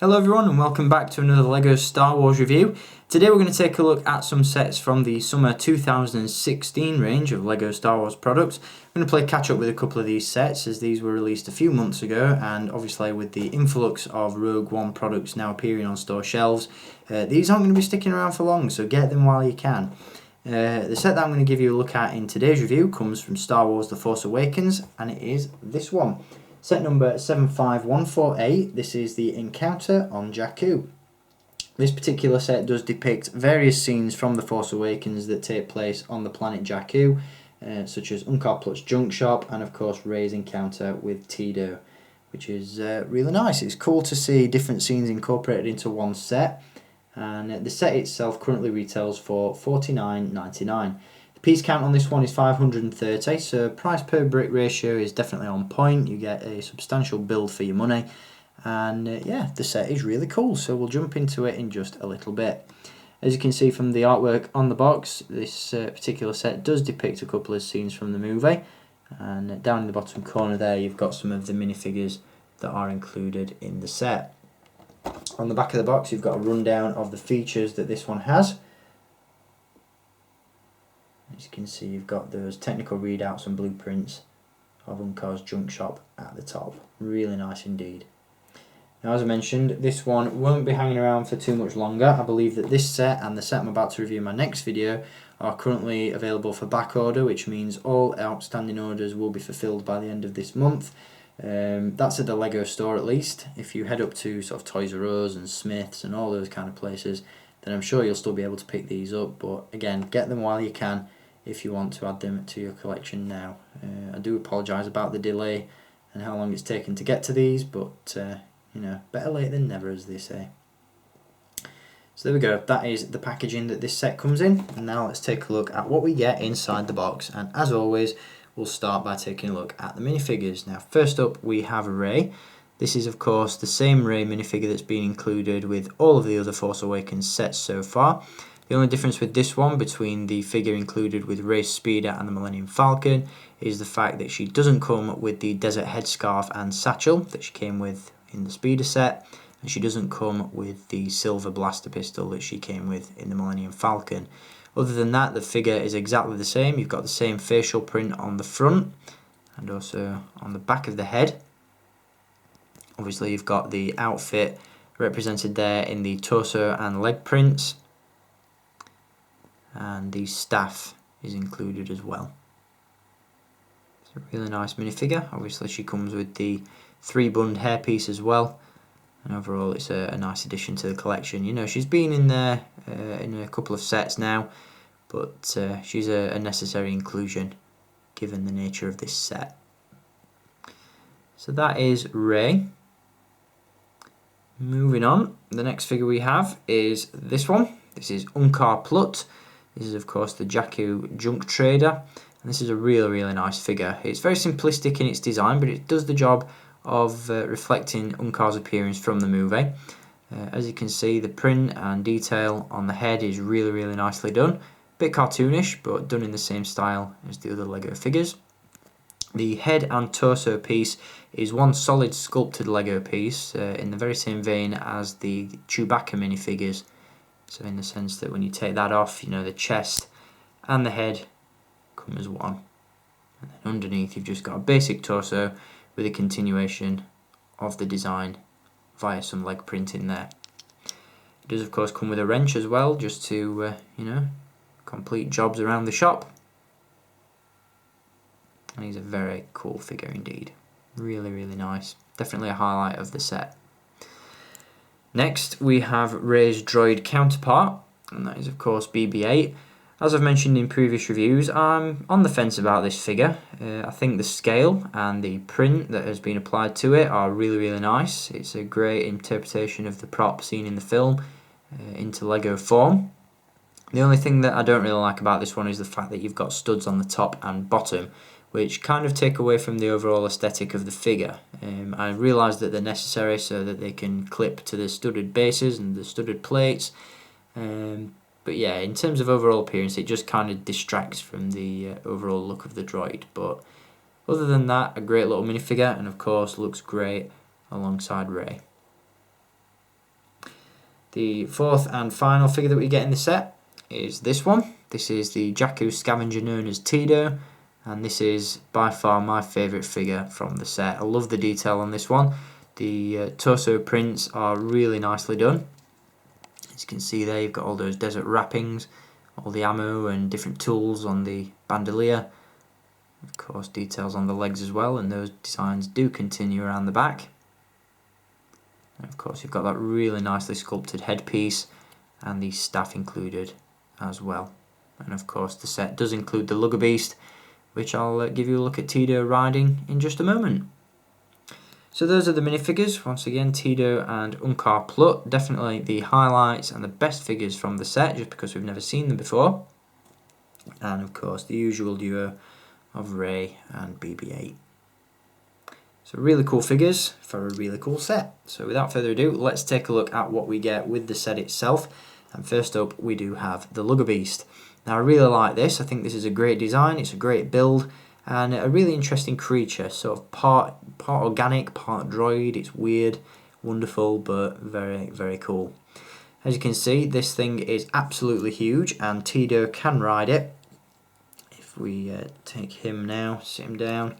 Hello everyone and welcome back to another LEGO Star Wars review. Today we're going to take a look at some sets from the summer 2016 range of LEGO Star Wars products. I'm going to play catch up with a couple of these sets as these were released a few months ago, and obviously with the influx of Rogue One products now appearing on store shelves, these aren't going to be sticking around for long, so get them while you can. The set that I'm going to give you a look at in today's review comes from Star Wars The Force Awakens, and it is this one. Set number 75148, this is the Encounter on Jakku. This particular set does depict various scenes from The Force Awakens that take place on the planet Jakku, such as Unkar Plutt's junk shop and of course Rey's encounter with Teedo, which is really nice. It's cool to see different scenes incorporated into one set, and the set itself currently retails for $49.99. Piece count on this one is 530, so price per brick ratio is definitely on point. You get a substantial build for your money, and yeah, the set is really cool, so we'll jump into it in just a little bit. As you can see from the artwork on the box, this particular set does depict a couple of scenes from the movie, and down in the bottom corner there you've got some of the minifigures that are included in the set. On the back of the box you've got a rundown of the features that this one has. As you can see, you've got those technical readouts and blueprints of Unkar's junk shop at the top. Really nice indeed. Now, as I mentioned, this one won't be hanging around for too much longer. I believe that this set and the set I'm about to review in my next video are currently available for back order, which means all outstanding orders will be fulfilled by the end of this month. That's at the LEGO store at least. If you head up to sort of Toys R Us and Smiths and all those kind of places, then I'm sure you'll still be able to pick these up. But again, get them while you can if you want to add them to your collection now. I do apologise about the delay and how long it's taken to get to these, but you know, better late than never, as they say. So there we go, that is the packaging that this set comes in, and now let's take a look at what we get inside the box. And as always, we'll start by taking a look at the minifigures. Now first up we have Rey. This is of course the same Rey minifigure that's been included with all of the other Force Awakens sets so far. The only difference with this one between the figure included with Rey's Speeder and the Millennium Falcon is the fact that she doesn't come with the desert headscarf and satchel that she came with in the Speeder set, and she doesn't come with the silver blaster pistol that she came with in the Millennium Falcon. Other than that, the figure is exactly the same. You've got the same facial print on the front and also on the back of the head. Obviously you've got the outfit represented there in the torso and leg prints, and the staff is included as well. It's a really nice minifigure. Obviously she comes with the 3-bund hairpiece as well, and overall it's a nice addition to the collection. You know, she's been in there in a couple of sets now, but she's a necessary inclusion given the nature of this set. So that is Rey. Moving on, the next figure we have is this one. This is Unkar Plutt. This is of course the Jakku junk trader, and this is a really nice figure. It's very simplistic in its design, but it does the job of reflecting Unkar's appearance from the movie. As you can see, the print and detail on the head is really nicely done. Bit cartoonish, but done in the same style as the other LEGO figures. The head and torso piece is one solid sculpted LEGO piece in the very same vein as the Chewbacca minifigures. So in the sense that when you take that off, you know, the chest and the head come as one. And then underneath you've just got a basic torso with a continuation of the design via some leg printing there. It does of course come with a wrench as well, just to, you know, complete jobs around the shop. And he's a very cool figure indeed. Really nice. Definitely a highlight of the set. Next we have Rey's droid counterpart, and that is of course BB-8. As I've mentioned in previous reviews, I'm on the fence about this figure. I think the scale and the print that has been applied to it are really nice. It's a great interpretation of the prop seen in the film into LEGO form. The only thing that I don't really like about this one is the fact that you've got studs on the top and bottom, which kind of take away from the overall aesthetic of the figure. I realise that they're necessary so that they can clip to the studded bases and the studded plates, but yeah, in terms of overall appearance it just kind of distracts from the overall look of the droid. But other than that, a great little minifigure, and of course looks great alongside Rey. The fourth and final figure that we get in the set is this one. This is the Jakku scavenger known as Teedo, and this is by far my favourite figure from the set. I love the detail on this one. The torso prints are really nicely done. As you can see there, you've got all those desert wrappings, all the ammo and different tools on the bandolier. Of course, details on the legs as well, and those designs do continue around the back. And of course, you've got that really nicely sculpted headpiece and the staff included as well. And of course, the set does include the Luggabeast, which I'll give you a look at Teedo riding in just a moment. So those are the minifigures. Once again, Teedo and Unkar Plutt, definitely the highlights and the best figures from the set, just because we've never seen them before. And of course, the usual duo of Ray and BB-8. So really cool figures for a really cool set. So without further ado, let's take a look at what we get with the set itself. And first up, we do have the Luggabeast. Now I really like this. I think this is a great design. It's a great build and a really interesting creature. Sort of part organic, part droid. It's weird, wonderful, but very, very cool. As you can see, this thing is absolutely huge, and Teedo can ride it. If we take him now, sit him down,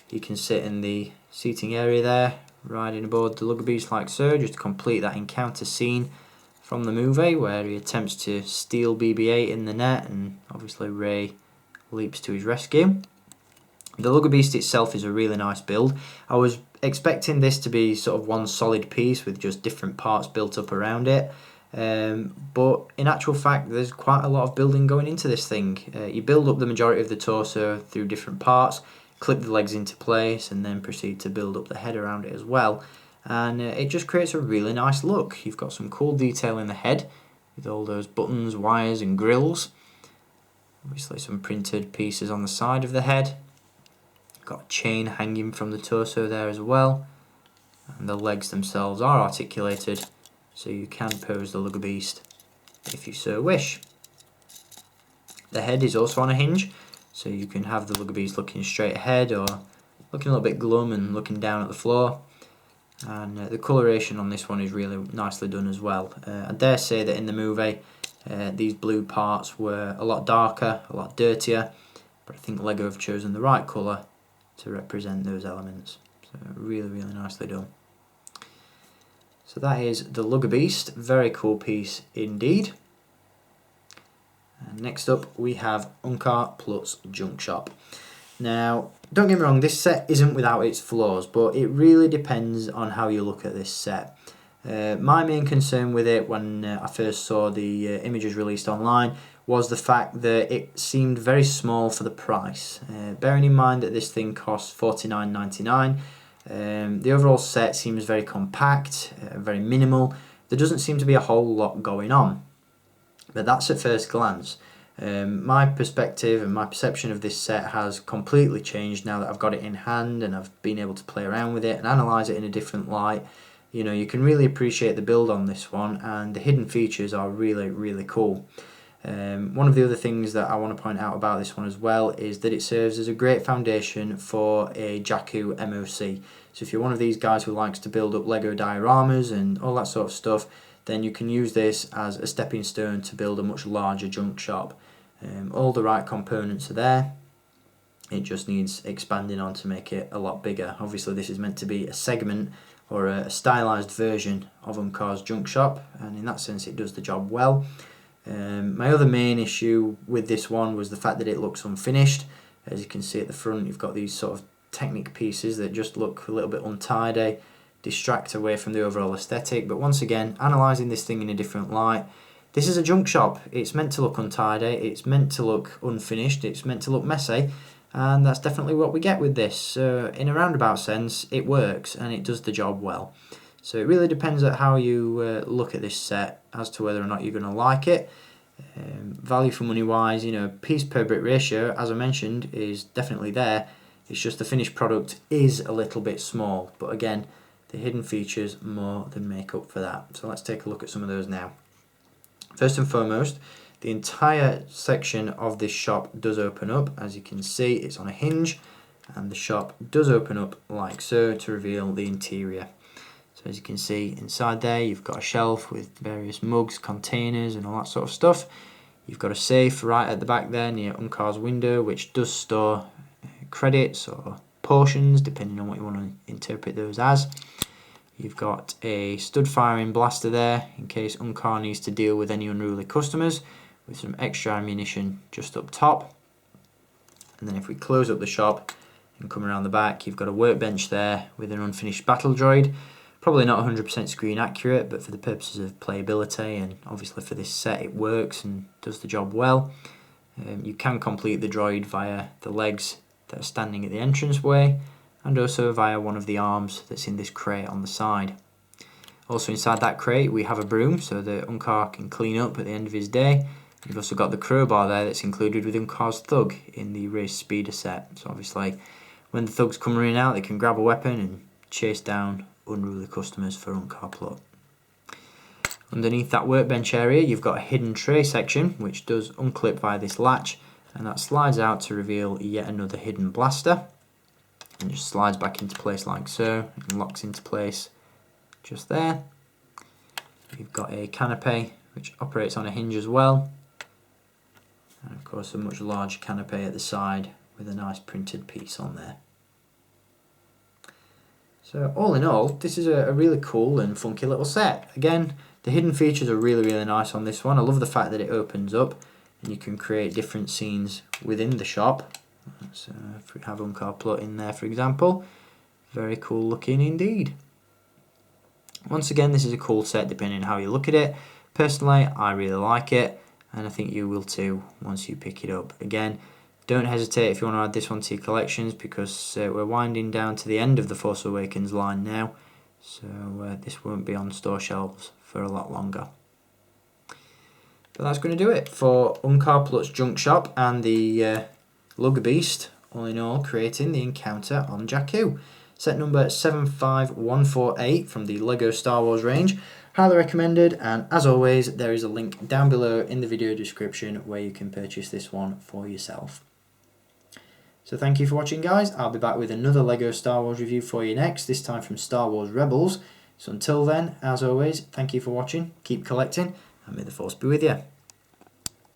he can sit in the seating area there, riding aboard the Luggabeast like so, just to complete that encounter scene from the movie where he attempts to steal BB-8 in the net, and obviously Ray leaps to his rescue. The Luggabeast itself is a really nice build. I was expecting this to be sort of one solid piece with just different parts built up around it. But in actual fact, there's quite a lot of building going into this thing. You build up the majority of the torso through different parts, clip the legs into place, and then proceed to build up the head around it as well. And it just creates a really nice look. You've got some cool detail in the head with all those buttons, wires and grills. Obviously some printed pieces on the side of the head. Got a chain hanging from the torso there as well. And the legs themselves are articulated, so you can pose the Luggabeast if you so wish. The head is also on a hinge, so you can have the Luggabeast looking straight ahead or looking a little bit glum and looking down at the floor. And the coloration on this one is really nicely done as well. I dare say that in the movie these blue parts were a lot darker, a lot dirtier, but I think LEGO have chosen the right colour to represent those elements. So really, really nicely done. So that is the Luggabeast, very cool piece indeed. And next up we have Unkar Plutt's Junk Shop. Now, don't get me wrong, this set isn't without its flaws, but it really depends on how you look at this set. My main concern with it when I first saw the images released online was the fact that it seemed very small for the price. Bearing in mind that this thing costs $49.99, the overall set seems very compact, very minimal. There doesn't seem to be a whole lot going on, but that's at first glance. My perspective and my perception of this set has completely changed now that I've got it in hand and I've been able to play around with it and analyse it in a different light. You know, you can really appreciate the build on this one, and the hidden features are really, really cool. One of the other things that I want to point out about this one as well is that it serves as a great foundation for a Jakku MOC. So if you're one of these guys who likes to build up LEGO dioramas and all that sort of stuff, then you can use this as a stepping stone to build a much larger junk shop. All the right components are there. It just needs expanding on to make it a lot bigger. Obviously this is meant to be a segment or a stylized version of Unkar's junk shop, and in that sense it does the job well. My other main issue with this one was the fact that it looks unfinished. As you can see at the front, you've got these sort of Technic pieces that just look a little bit untidy, distract away from the overall aesthetic. But once again, analysing this thing in a different light, this is a junk shop. It's meant to look untidy, it's meant to look unfinished, it's meant to look messy, and that's definitely what we get with this. So in a roundabout sense, it works and it does the job well. So it really depends on how you look at this set as to whether or not you're going to like it. Value for money wise, you know, piece per brick ratio, as I mentioned, is definitely there. It's just the finished product is a little bit small, but again, the hidden features more than make up for that. So let's take a look at some of those now. First and foremost, the entire section of this shop does open up. As you can see, it's on a hinge, and the shop does open up like so to reveal the interior. So as you can see inside there, you've got a shelf with various mugs, containers and all that sort of stuff. You've got a safe right at the back there near Unkar's window, which does store credits or potions, depending on what you want to interpret those as. You've got a stud firing blaster there in case Unkar needs to deal with any unruly customers, with some extra ammunition just up top. And then if we close up the shop and come around the back, you've got a workbench there with an unfinished battle droid. Probably not 100% screen accurate, but for the purposes of playability and obviously for this set it works and does the job well. You can complete the droid via the legs that are standing at the entranceway and also via one of the arms that's in this crate on the side. Also inside that crate we have a broom so that Unkar can clean up at the end of his day. You've also got the crowbar there that's included with Unkar's thug in the race speeder set. So obviously when the thugs come running out they can grab a weapon and chase down unruly customers for Unkar Plutt. Underneath that workbench area you've got a hidden tray section which does unclip via this latch, and that slides out to reveal yet another hidden blaster and just slides back into place like so and locks into place just there. You've got a canopy which operates on a hinge as well, and of course a much larger canopy at the side with a nice printed piece on there. So all in all, this is a really cool and funky little set. Again, the hidden features are really nice on this one. I love the fact that it opens up and you can create different scenes within the shop. So if we have Unkar Plutt in there for example, very cool looking indeed. Once again, this is a cool set depending on how you look at it. Personally, I really like it and I think you will too once you pick it up. Again, don't hesitate if you want to add this one to your collections because we're winding down to the end of the Force Awakens line now, so this won't be on store shelves for a lot longer. But that's going to do it for Unkar Plutt's junk shop and the Luggabeast, all in all creating the encounter on Jakku. Set number 75148 from the LEGO Star Wars range. Highly recommended, and as always there is a link down below in the video description where you can purchase this one for yourself. So thank you for watching guys, I'll be back with another LEGO Star Wars review for you next, this time from Star Wars Rebels. So until then, as always, thank you for watching, keep collecting, and may the Force be with you.